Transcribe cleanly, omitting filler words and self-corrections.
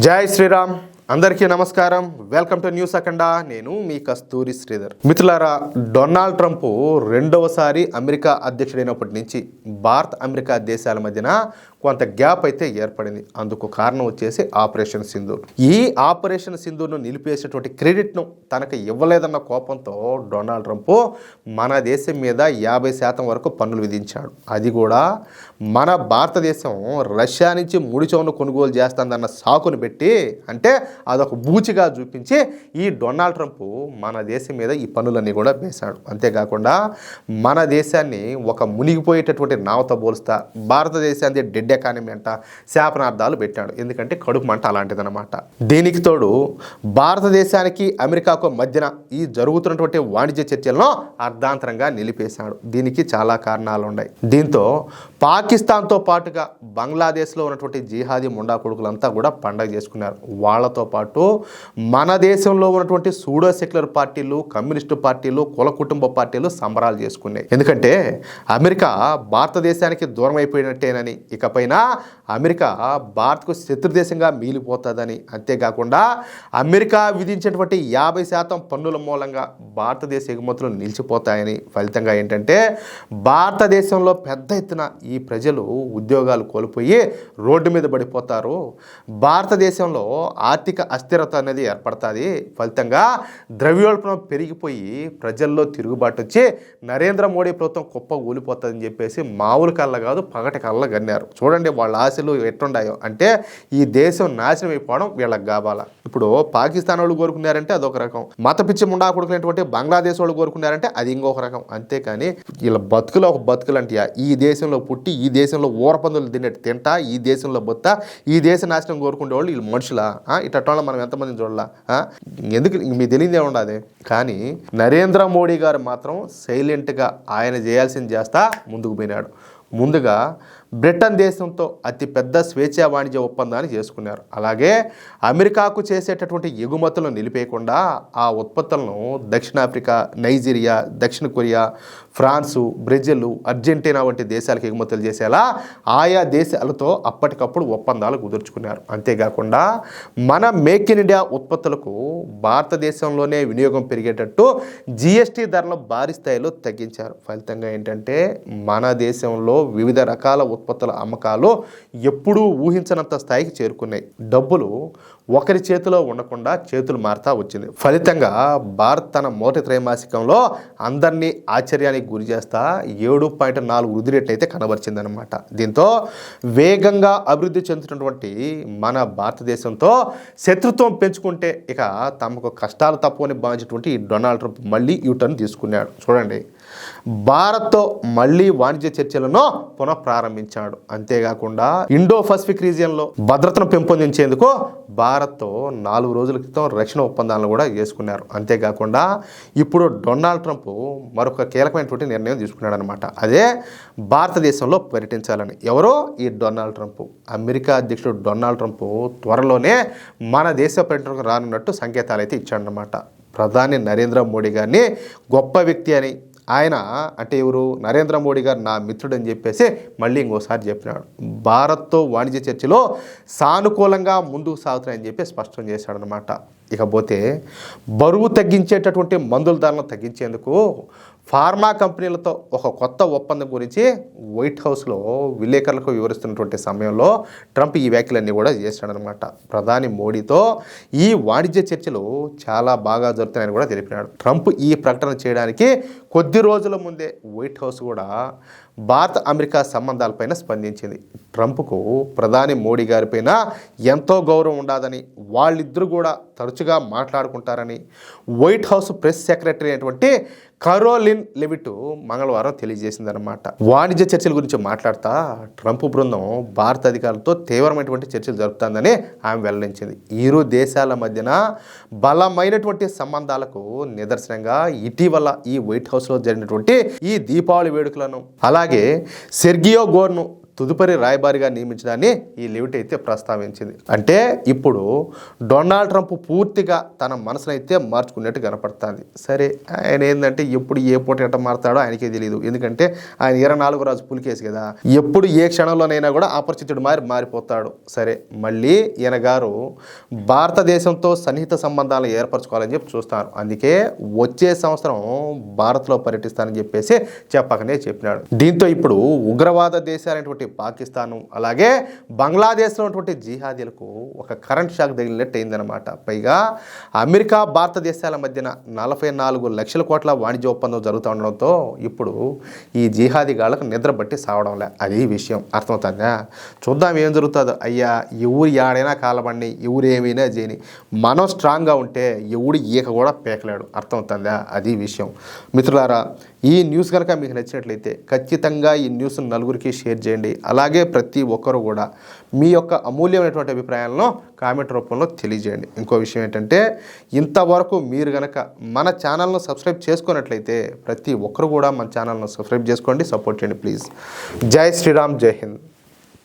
జై శ్రీరామ్. అందరికీ నమస్కారం. వెల్కమ్ టు న్యూస్ అఖండ. నేను మీ కస్తూరి శ్రీధర్. మిత్రులారా, డొనాల్డ్ ట్రంప్ రెండవసారి అమెరికా అధ్యక్షుడైనప్పటి నుంచి భారత్ అమెరికా దేశాల మధ్యన కొంత గ్యాప్ అయితే ఏర్పడింది. అందుకు కారణం వచ్చేసి ఆపరేషన్ సింధూర్. ఈ ఆపరేషన్ సింధూర్ను నిలిపేసేటువంటి క్రెడిట్ను తనకు ఇవ్వలేదన్న కోపంతో డొనాల్డ్ ట్రంప్ మన దేశం మీద 50% వరకు పన్నులు విధించాడు. అది కూడా మన భారతదేశం రష్యా నుంచి ముడి చమురు కొనుగోలు చేస్తుందన్న సాకును పెట్టి, అంటే అదొక బూచిగా చూపించి ఈ డొనాల్డ్ ట్రంప్ మన దేశం మీద ఈ పన్నులన్నీ కూడా వేశాడు. అంతేకాకుండా మన దేశాన్ని ఒక మునిగిపోయేటటువంటి నావతో పోలుస్తా భారతదేశాన్ని డెడ్ ఎకానమీ అంట శాపనార్థాలు పెట్టాడు. ఎందుకంటే కడుపు మంట అలాంటిదన్నమాట. దీనికి తోడు భారతదేశానికి అమెరికాకు మధ్యన ఈ జరుగుతున్నటువంటి వాణిజ్య చర్చలను అర్ధాంతరంగా నిలిపేశాడు. దీనికి చాలా కారణాలు ఉన్నాయి. దీంతో పాకిస్తాన్తో పాటుగా బంగ్లాదేశ్లో ఉన్నటువంటి జిహాదీ ముండా కొడుకులంతా కూడా పండగ చేసుకున్నారు. వాళ్ళతో పాటు మన దేశంలో ఉన్నటువంటి సూడో సెక్యులర్ పార్టీలు, కమ్యూనిస్టు పార్టీలు, కుల కుటుంబ పార్టీలు సంబరాలు చేసుకున్నాయి. ఎందుకంటే అమెరికా భారతదేశానికి దూరం అయిపోయినట్టేనని, ఇకపైన అమెరికా భారత్కు శత్రుదేశంగా మిగిలిపోతుందని, అంతేకాకుండా అమెరికా విధించినటువంటి 50% పన్నుల మూలంగా భారతదేశ ఎగుమతులు నిలిచిపోతాయని, ఫలితంగా ఏంటంటే భారతదేశంలో పెద్ద ఎత్తున ఈ ప్రజలు ఉద్యోగాలు కోల్పోయి రోడ్డు మీద పడిపోతారు. భారతదేశంలో ఆర్థిక అస్థిరత అనేది ఏర్పడుతుంది. ఫలితంగా ద్రవ్యోల్బణం పెరిగిపోయి ప్రజల్లో తిరుగుబాటు వచ్చి నరేంద్ర మోడీ ప్రభుత్వం కుప్ప ఊలిపోతుందని చెప్పేసి మామూలు కళ్ళ కాదు పగటి కళ్ళ గన్నారు. చూడండి వాళ్ళ ఆశలు ఎట్లుండాయో. అంటే ఈ దేశం నాశనం అయిపోవడం వీళ్ళకి కావాలా. ఇప్పుడు పాకిస్తాన్ వాళ్ళు కోరుకున్నారంటే అదొక రకం, మత పిచ్చి ముండా కొడుకునేటువంటి బంగ్లాదేశ్ వాళ్ళు కోరుకున్నారంటే అది ఇంకొక రకం. అంతేకాని వీళ్ళ బతుకులు ఒక బతుకులు అంటే ఈ దేశంలో పుట్టి ఈ దేశంలో ఊరపందులు తింటా ఈ దేశంలో బొత్తా ఈ దేశ నాశనం కోరుకునే వాళ్ళు వీళ్ళు మనుషులా? ఇట్లా మనం ఎంతమందిని చూడాలా? ఎందుకు మీకు తెలియదే ఉండదు. కానీ నరేంద్ర మోడీ గారు మాత్రం సైలెంట్గా ఆయన చేయాల్సింది చేస్తా ముందుకు పోయినాడు. ముందుగా బ్రిటన్ దేశంతో అతిపెద్ద స్వేచ్ఛా వాణిజ్య ఒప్పందాన్ని చేసుకున్నారు. అలాగే అమెరికాకు చేసేటటువంటి ఎగుమతులను నిలిపేయకుండా ఆ ఉత్పత్తులను దక్షిణాఫ్రికా, నైజీరియా, దక్షిణ కొరియా, ఫ్రాన్సు, బ్రెజిల్, అర్జెంటీనా వంటి దేశాలకు ఎగుమతులు చేసేలా ఆయా దేశాలతో అప్పటికప్పుడు ఒప్పందాలు కుదుర్చుకున్నారు. అంతేకాకుండా మన మేక్ ఇన్ ఇండియా ఉత్పత్తులకు భారతదేశంలోనే వినియోగం పెరిగేటట్టు జిఎస్టీ ధరలు భారీ స్థాయిలో తగ్గించారు. ఫలితంగా ఏంటంటే మన దేశంలో వివిధ రకాల ఉత్పత్తుల అమ్మకాలు ఎప్పుడూ ఊహించనంత స్థాయికి చేరుకున్నాయి. డబ్బులు ఒకరి చేతిలో ఉండకుండా చేతులు మారుతా వచ్చింది. ఫలితంగా భారత్ తన మొదటి త్రైమాసికంలో అందరినీ ఆశ్చర్యానికి గురి చేస్తా 7.4 వృద్ధి రేట్లు అయితే కనబరిచిందనమాట. దీంతో వేగంగా అభివృద్ధి చెందుతున్నటువంటి మన భారతదేశంతో శత్రుత్వం పెంచుకుంటే ఇక తమకు కష్టాలు తప్పని భావించినటువంటి డొనాల్డ్ ట్రంప్ మళ్ళీ యూటర్న్ తీసుకున్నాడు. చూడండి, భారత్తో మళ్ళీ వాణిజ్య చర్చలను పునఃప్రారంభించాడు. అంతేకాకుండా ఇండో పసిఫిక్ రీజియన్లో భద్రతను పెంపొందించేందుకు భారత్తో 4 రోజుల క్రితం రక్షణ ఒప్పందాలను కూడా చేసుకున్నారు. అంతేకాకుండా ఇప్పుడు డొనాల్డ్ ట్రంప్ మరొక కీలకమైనటువంటి నిర్ణయం తీసుకున్నాడు అనమాట. అదే భారతదేశంలో పర్యటించాలని. ఎవరో ఈ డొనాల్డ్ ట్రంప్. అమెరికా అధ్యక్షుడు డొనాల్డ్ ట్రంప్ త్వరలోనే మన దేశ పర్యటనకు రానున్నట్టు సంకేతాలు అయితే ఇచ్చాడనమాట. ప్రధాని నరేంద్ర మోడీ గారిని గొప్ప వ్యక్తి అని, ఆయన అంటే ఎవరు, నరేంద్ర మోడీ గారు నా మిత్రుడు అని చెప్పేసి మళ్ళీ ఇంకోసారి చెప్పినాడు. భారత్తో వాణిజ్య చర్చలో సానుకూలంగా ముందుకు సాగుతున్నాయని చెప్పి స్పష్టం చేశాడనమాట. ఇకపోతే బరువు తగ్గించేటటువంటి మందుల ధరలను తగ్గించేందుకు ఫార్మా కంపెనీలతో ఒక కొత్త ఒప్పందం గురించి వైట్ హౌస్లో విలేకరులకు వివరిస్తున్నటువంటి సమయంలో ట్రంప్ ఈ వ్యాఖ్యలన్నీ కూడా చేశాడనమాట. ప్రధాని మోడీతో ఈ వాణిజ్య చర్చలు చాలా బాగా జరుగుతున్నాయని కూడా తెలిపినాడు. ట్రంప్ ఈ ప్రకటన చేయడానికి కొద్ది రోజుల ముందే వైట్ హౌస్ కూడా భారత్ అమెరికా సంబంధాలపైన స్పందించింది. ట్రంప్కు ప్రధాని మోడీ గారిపైన ఎంతో గౌరవం ఉండదని, వాళ్ళిద్దరూ కూడా తరచుగా మాట్లాడుకుంటారని వైట్ హౌస్ ప్రెస్ సెక్రటరీ అయినటువంటి కరోలిన్ లెవిట్ మంగళవారం తెలియజేసిందనమాట. వాణిజ్య చర్చల గురించి మాట్లాడుతూ ట్రంప్ బృందం భారత అధికారులతో తీవ్రమైనటువంటి చర్చలు జరుపుతుందని ఆమె వెల్లడించింది. ఇరు దేశాల మధ్యన బలమైనటువంటి సంబంధాలకు నిదర్శనంగా ఇటీవల ఈ వైట్ హౌస్లో జరిగినటువంటి ఈ దీపావళి వేడుకలను, అలాగే సెర్గియో గోర్ను తదుపరి రాయబారిగా నియమించడాన్ని ఈ లెవిట్ అయితే ప్రస్తావించింది. అంటే ఇప్పుడు డొనాల్డ్ ట్రంప్ పూర్తిగా తన మనసునైతే మార్చుకున్నట్టు కనపడుతుంది. సరే, ఆయన ఏంటంటే ఎప్పుడు ఏ పూట ఎట్ట మారుతాడో ఆయనకే తెలియదు. ఎందుకంటే ఆయన 24 రాజు పులికేసి కదా, ఎప్పుడు ఏ క్షణంలోనైనా కూడా అపరిచితుడు మారిపోతాడు. సరే, మళ్ళీ ఈయన గారు భారతదేశంతో సన్నిహిత సంబంధాలు ఏర్పరచుకోవాలని చెప్పి చూస్తాను. అందుకే వచ్చే సంవత్సరం భారత్లో పర్యటిస్తానని చెప్పేసి చెప్పకనే చెప్పినాడు. దీంతో ఇప్పుడు ఉగ్రవాద దేశాలైనటువంటి పాకిస్తాను అలాగే బంగ్లాదేశ్లో ఉన్నటువంటి జిహాదీలకు ఒక కరెంట్ షాక్ తగిలినట్టు అయిందనమాట. పైగా అమెరికా భారతదేశాల మధ్యన 44 లక్షల కోట్ల వాణిజ్య ఒప్పందం జరుగుతూ ఉండడంతో ఇప్పుడు ఈ జిహాదీ గాళ్ళకు నిద్ర బట్టి సావడంలే. అది విషయం అర్థమవుతుందా? చూద్దాం ఏం జరుగుతుందో. అయ్యా, ఎవరు ఏడైనా కాలబండి, ఎవరు ఏమైనా చేయని, మనం స్ట్రాంగ్గా ఉంటే ఎవడు ఈక కూడా పేకలేడు. అర్థమవుతుందా? అది విషయం. మిత్రులారా, ఈ న్యూస్ కనుక మీకు నచ్చినట్లయితే ఖచ్చితంగా ఈ న్యూస్ను నలుగురికి షేర్ చేయండి. అలాగే ప్రతి ఒక్కరు కూడా మీ యొక్క అమూల్యమైనటువంటి అభిప్రాయాలను కామెంట్ రూపంలో తెలియజేయండి. ఇంకో విషయం ఏంటంటే, ఇంతవరకు మీరు కనుక మన ఛానల్ను సబ్స్క్రైబ్ చేసుకున్నట్లయితే ప్రతి ఒక్కరు కూడా మన ఛానల్ను సబ్స్క్రైబ్ చేసుకోండి, సపోర్ట్ చేయండి ప్లీజ్. జై శ్రీరామ్, జై హింద్.